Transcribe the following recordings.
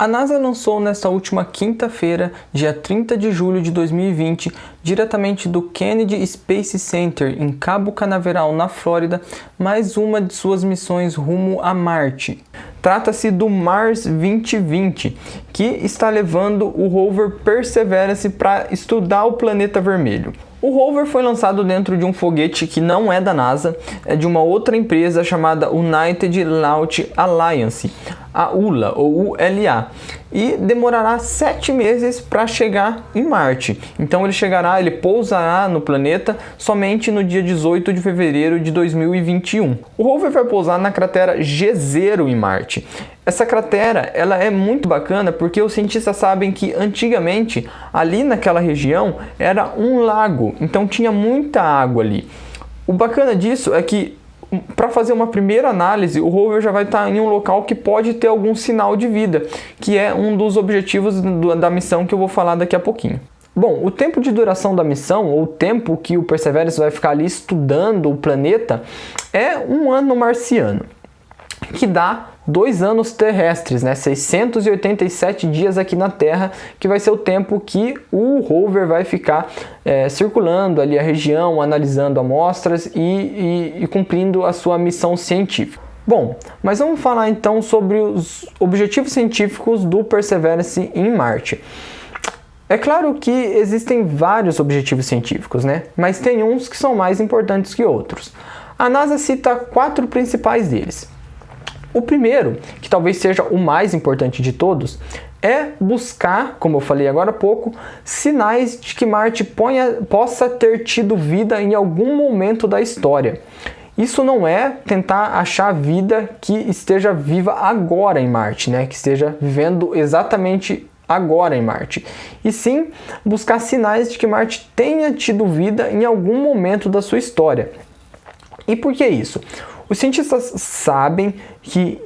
A NASA lançou nesta última quinta-feira, dia 30 de julho de 2020, diretamente do Kennedy Space Center, em Cabo Canaveral, na Flórida, mais uma de suas missões rumo a Marte. Trata-se do Mars 2020, que está levando o rover Perseverance para estudar o planeta vermelho. O rover foi lançado dentro de um foguete que não é da NASA, é de uma outra empresa chamada United Launch Alliance, a ULA ou ULA, e demorará 7 meses para chegar em Marte. Então ele pousará no planeta somente no dia 18 de fevereiro de 2021. O rover vai pousar na cratera G0 em Marte. Essa cratera ela é muito bacana porque os cientistas sabem que antigamente ali naquela região era um lago, então tinha muita água ali. O bacana disso é que para fazer uma primeira análise, o rover já vai estar em um local que pode ter algum sinal de vida, que é um dos objetivos da missão que eu vou falar daqui a pouquinho. Bom, o tempo de duração da missão, ou o tempo que o Perseverance vai ficar ali estudando o planeta, é um ano marciano, que dá 2 anos terrestres, 687 dias aqui na Terra, que vai ser o tempo que o rover vai ficar circulando ali a região, analisando amostras e cumprindo a sua missão científica. Bom, mas vamos falar então sobre os objetivos científicos do Perseverance em Marte. É claro que existem vários objetivos científicos, mas tem uns que são mais importantes que outros. A NASA cita 4 principais deles. O primeiro, que talvez seja o mais importante de todos, é buscar, como eu falei agora há pouco, sinais de que Marte possa ter tido vida em algum momento da história. Isso não é tentar achar vida que esteja viva agora em Marte, que esteja vivendo exatamente agora em Marte, e sim buscar sinais de que Marte tenha tido vida em algum momento da sua história. E por que isso? Os cientistas sabem que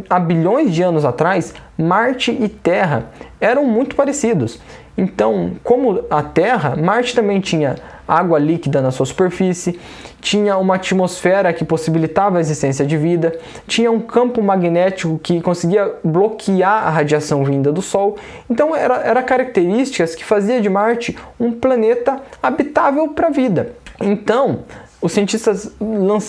há bilhões de anos atrás, Marte e Terra eram muito parecidos. Então, como a Terra, Marte também tinha água líquida na sua superfície, tinha uma atmosfera que possibilitava a existência de vida, tinha um campo magnético que conseguia bloquear a radiação vinda do Sol. Então, eram características que fazia de Marte um planeta habitável para a vida. Então, os cientistas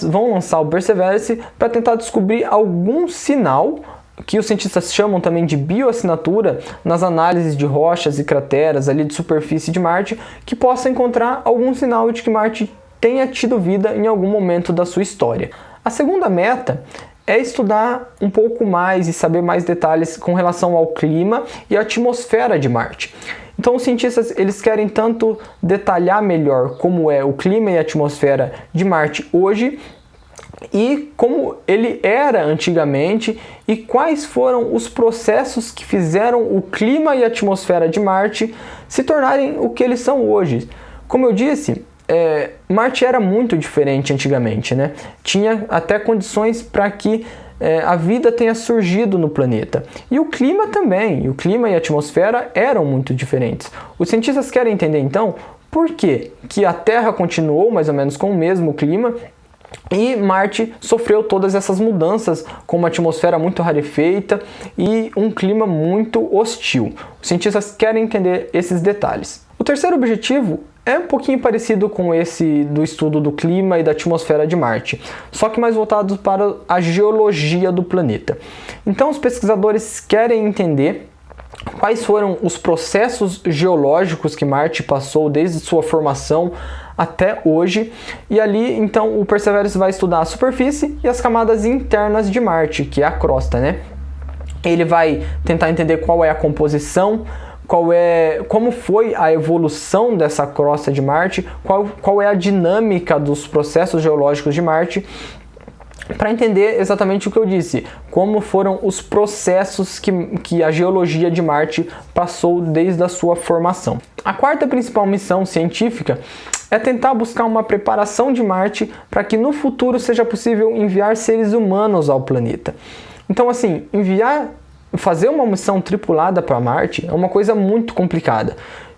vão lançar o Perseverance para tentar descobrir algum sinal, que os cientistas chamam também de bioassinatura, nas análises de rochas e crateras ali de superfície de Marte, que possa encontrar algum sinal de que Marte tenha tido vida em algum momento da sua história. A segunda meta é estudar um pouco mais e saber mais detalhes com relação ao clima e à atmosfera de Marte. Então os cientistas eles querem tanto detalhar melhor como é o clima e a atmosfera de Marte hoje e como ele era antigamente e quais foram os processos que fizeram o clima e a atmosfera de Marte se tornarem o que eles são hoje. Como eu disse, Marte era muito diferente antigamente, Tinha até condições para que a vida tenha surgido no planeta. E o clima também, o clima e a atmosfera eram muito diferentes. Os cientistas querem entender então por que a Terra continuou mais ou menos com o mesmo clima e Marte sofreu todas essas mudanças com uma atmosfera muito rarefeita e um clima muito hostil. Os cientistas querem entender esses detalhes. O terceiro objetivo é um pouquinho parecido com esse do estudo do clima e da atmosfera de Marte, só que mais voltado para a geologia do planeta. Então os pesquisadores querem entender quais foram os processos geológicos que Marte passou desde sua formação até hoje, e ali então o Perseverance vai estudar a superfície e as camadas internas de Marte, que é a crosta, Ele vai tentar entender qual é a composição, como foi a evolução dessa crosta de Marte, qual é a dinâmica dos processos geológicos de Marte, para entender exatamente o que eu disse, como foram os processos que a geologia de Marte passou desde a sua formação. A quarta principal missão científica é tentar buscar uma preparação de Marte para que no futuro seja possível enviar seres humanos ao planeta. Então, assim, fazer uma missão tripulada para Marte é uma coisa muito complicada,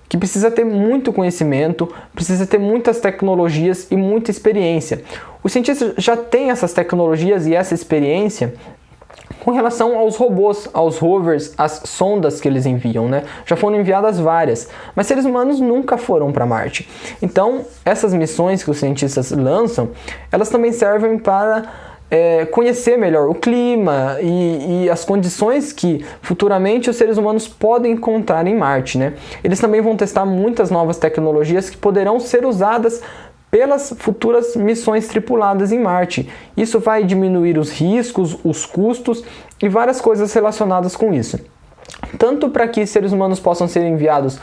que precisa ter muito conhecimento, precisa ter muitas tecnologias e muita experiência. Os cientistas já têm essas tecnologias e essa experiência Com relação aos robôs, aos rovers, às sondas que eles enviam, né? Já foram enviadas várias, mas seres humanos nunca foram para Marte. Então, essas missões que os cientistas lançam, elas também servem para conhecer melhor o clima e as condições que futuramente os seres humanos podem encontrar em Marte, né? Eles também vão testar muitas novas tecnologias que poderão ser usadas pelas futuras missões tripuladas em Marte. Isso vai diminuir os riscos, os custos e várias coisas relacionadas com isso. Tanto para que seres humanos possam ser enviados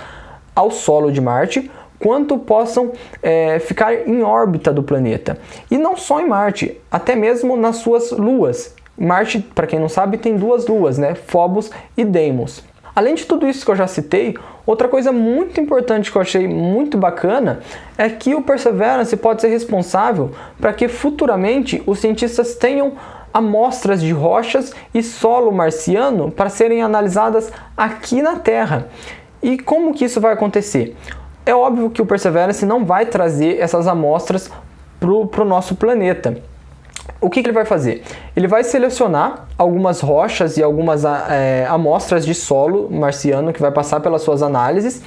ao solo de Marte, quanto possam ficar em órbita do planeta. E não só em Marte, até mesmo nas suas luas. Marte, para quem não sabe, tem 2 luas, né? Phobos e Deimos. Além de tudo isso que eu já citei, outra coisa muito importante que eu achei muito bacana é que o Perseverance pode ser responsável para que futuramente os cientistas tenham amostras de rochas e solo marciano para serem analisadas aqui na Terra. E como que isso vai acontecer? É óbvio que o Perseverance não vai trazer essas amostras para o nosso planeta. O que ele vai fazer? Ele vai selecionar algumas rochas e algumas amostras de solo marciano que vai passar pelas suas análises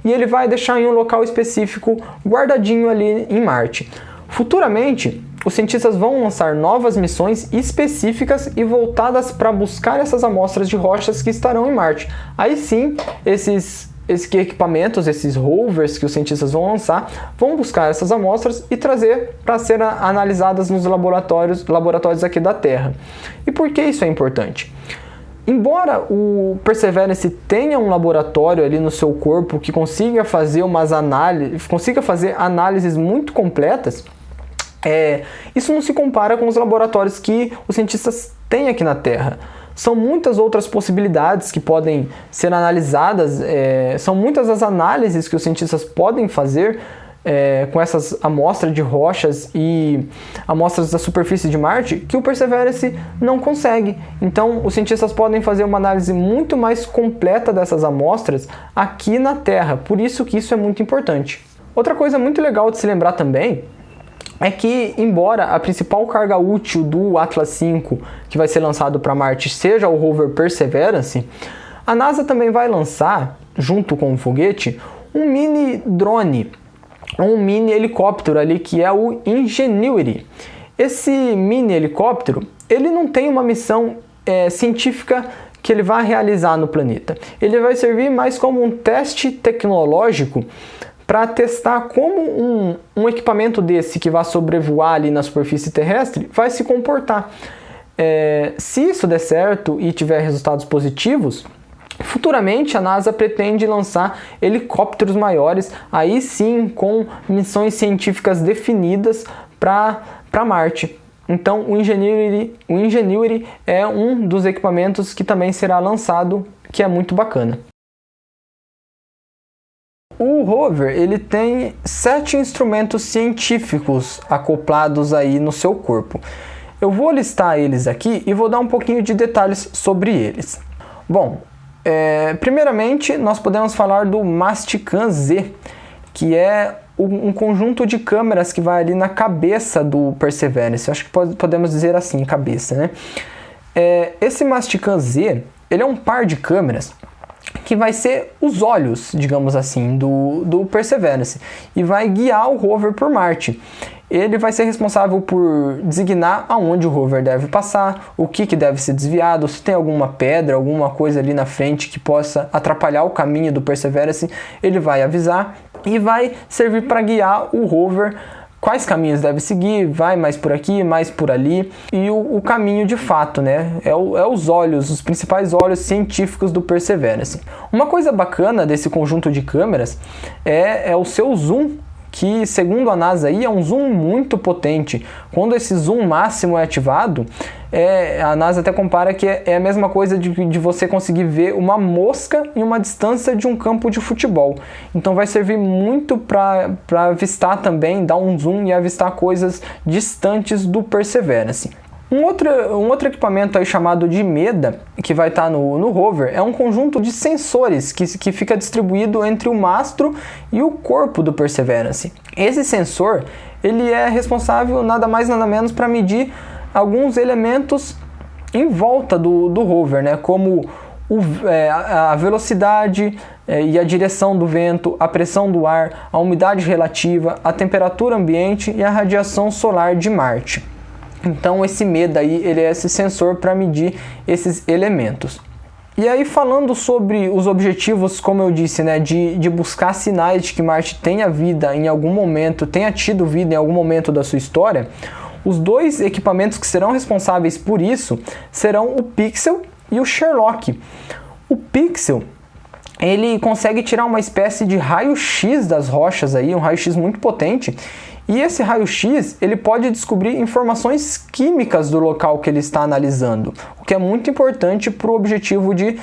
e ele vai deixar em um local específico guardadinho ali em Marte. Futuramente, os cientistas vão lançar novas missões específicas e voltadas para buscar essas amostras de rochas que estarão em Marte. Aí sim, esses equipamentos, esses rovers que os cientistas vão lançar, vão buscar essas amostras e trazer para serem analisadas nos laboratórios aqui da Terra. E por que isso é importante? Embora o Perseverance tenha um laboratório ali no seu corpo que consiga fazer análises muito completas, isso não se compara com os laboratórios que os cientistas têm aqui na Terra. São muitas outras possibilidades que podem ser analisadas, são muitas as análises que os cientistas podem fazer com essas amostras de rochas e amostras da superfície de Marte que o Perseverance não consegue. Então, os cientistas podem fazer uma análise muito mais completa dessas amostras aqui na Terra, por isso que isso é muito importante. Outra coisa muito legal de se lembrar também é que, embora a principal carga útil do Atlas V, que vai ser lançado para Marte, seja o rover Perseverance, a NASA também vai lançar, junto com o foguete, um mini drone, um mini helicóptero ali, que é o Ingenuity. Esse mini helicóptero, ele não tem uma missão científica que ele vai realizar no planeta. Ele vai servir mais como um teste tecnológico para testar como um equipamento desse que vai sobrevoar ali na superfície terrestre vai se comportar. Se isso der certo e tiver resultados positivos, futuramente a NASA pretende lançar helicópteros maiores, aí sim com missões científicas definidas para Marte. Então o Ingenuity é um dos equipamentos que também será lançado, que é muito bacana. O rover ele tem 7 instrumentos científicos acoplados aí no seu corpo. Eu vou listar eles aqui e vou dar um pouquinho de detalhes sobre eles. Bom, primeiramente nós podemos falar do Mastcam Z, que é um conjunto de câmeras que vai ali na cabeça do Perseverance. Acho que podemos dizer assim, cabeça, né? Esse Mastcam Z, ele é um par de câmeras que vai ser os olhos, digamos assim, do Perseverance e vai guiar o rover por Marte. Ele vai ser responsável por designar aonde o rover deve passar, o que deve ser desviado, se tem alguma pedra, alguma coisa ali na frente que possa atrapalhar o caminho do Perseverance, ele vai avisar e vai servir para guiar o rover quais caminhos deve seguir, vai mais por aqui, mais por ali, e o caminho de fato, né? Os olhos, os principais olhos científicos do Perseverance. Uma coisa bacana desse conjunto de câmeras é o seu zoom, que segundo a NASA aí é um zoom muito potente. Quando esse zoom máximo é ativado, a NASA até compara que é a mesma coisa de você conseguir ver uma mosca em uma distância de um campo de futebol. Então vai servir muito para avistar também, dar um zoom e avistar coisas distantes do Perseverance. Um outro equipamento aí chamado de MEDA, que vai estar no rover, é um conjunto de sensores que fica distribuído entre o mastro e o corpo do Perseverance. Esse sensor ele é responsável nada mais nada menos para medir alguns elementos em volta do rover, né? Como a velocidade e a direção do vento, a pressão do ar, a umidade relativa, a temperatura ambiente e a radiação solar de Marte. Então esse MEDA aí, ele é esse sensor para medir esses elementos. E aí, falando sobre os objetivos, como eu disse, né, de buscar sinais de que Marte tenha vida em algum momento, tenha tido vida em algum momento da sua história, os dois equipamentos que serão responsáveis por isso serão o Pixel e o Sherlock. O Pixel, ele consegue tirar uma espécie de raio-x das rochas aí, um raio-x muito potente, e esse raio-x ele pode descobrir informações químicas do local que ele está analisando, o que é muito importante para o objetivo de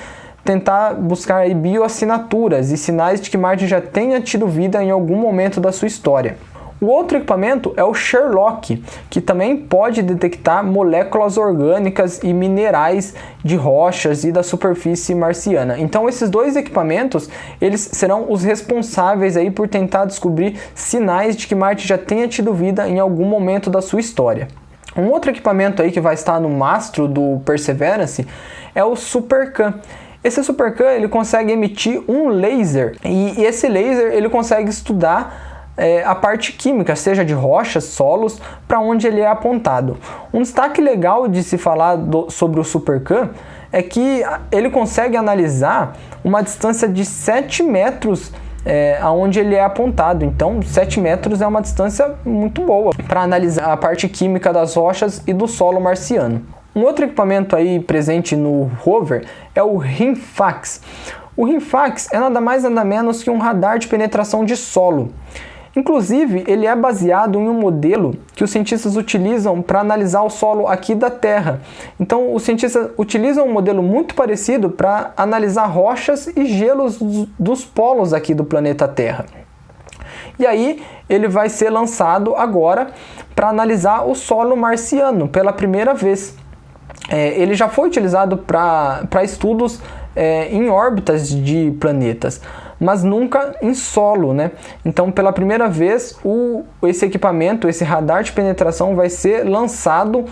tentar buscar aí bioassinaturas e sinais de que Marte já tenha tido vida em algum momento da sua história. O outro equipamento é o Sherlock, que também pode detectar moléculas orgânicas e minerais de rochas e da superfície marciana. Então esses dois equipamentos, eles serão os responsáveis aí por tentar descobrir sinais de que Marte já tenha tido vida em algum momento da sua história. Um outro equipamento aí que vai estar no mastro do Perseverance é o SuperCam. Esse SuperCam, ele consegue emitir um laser e esse laser ele consegue estudar a parte química, seja de rochas, solos, para onde ele é apontado. Um destaque legal de se falar sobre o SuperCam é que ele consegue analisar uma distância de 7 metros aonde ele é apontado. Então 7 metros é uma distância muito boa para analisar a parte química das rochas e do solo marciano. Um outro equipamento aí presente no rover é o RIMFAX. O RIMFAX é nada mais nada menos que um radar de penetração de solo. Inclusive, ele é baseado em um modelo que os cientistas utilizam para analisar o solo aqui da Terra. Então, os cientistas utilizam um modelo muito parecido para analisar rochas e gelos dos polos aqui do planeta Terra. E aí, ele vai ser lançado agora para analisar o solo marciano pela primeira vez. Ele já foi utilizado para estudos em órbitas de planetas, mas nunca em solo, né? Então, pela primeira vez, esse equipamento, esse radar de penetração vai ser lançado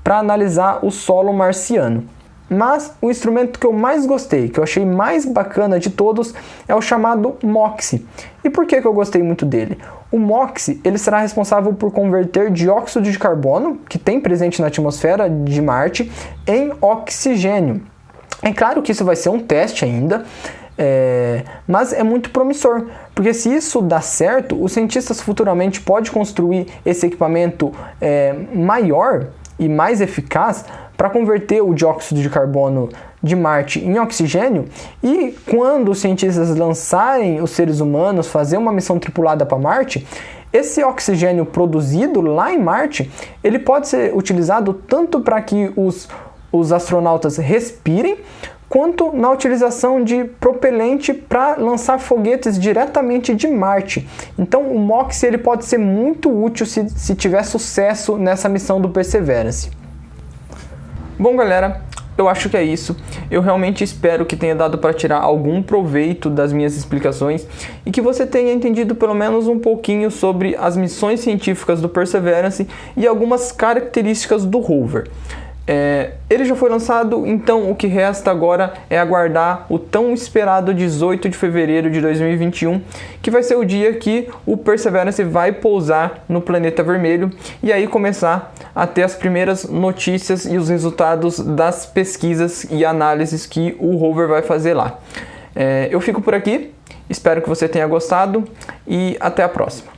para analisar o solo marciano. Mas o instrumento que eu mais gostei, que eu achei mais bacana de todos, é o chamado MOXIE. E por que eu gostei muito dele? O MOXIE, ele será responsável por converter dióxido de carbono, que tem presente na atmosfera de Marte, em oxigênio. É claro que isso vai ser um teste ainda, mas é muito promissor, porque se isso dá certo, os cientistas futuramente podem construir esse equipamento maior e mais eficaz para converter o dióxido de carbono de Marte em oxigênio, e quando os cientistas lançarem os seres humanos fazer uma missão tripulada para Marte, esse oxigênio produzido lá em Marte, ele pode ser utilizado tanto para que os astronautas respirem, quanto na utilização de propelente para lançar foguetes diretamente de Marte. Então o MOXIE ele pode ser muito útil se tiver sucesso nessa missão do Perseverance. Bom, galera, eu acho que é isso. Eu realmente espero que tenha dado para tirar algum proveito das minhas explicações e que você tenha entendido pelo menos um pouquinho sobre as missões científicas do Perseverance e algumas características do rover. Ele já foi lançado, então o que resta agora é aguardar o tão esperado 18 de fevereiro de 2021, que vai ser o dia que o Perseverance vai pousar no planeta vermelho e aí começar a ter as primeiras notícias e os resultados das pesquisas e análises que o rover vai fazer lá. Eu fico por aqui, espero que você tenha gostado e até a próxima.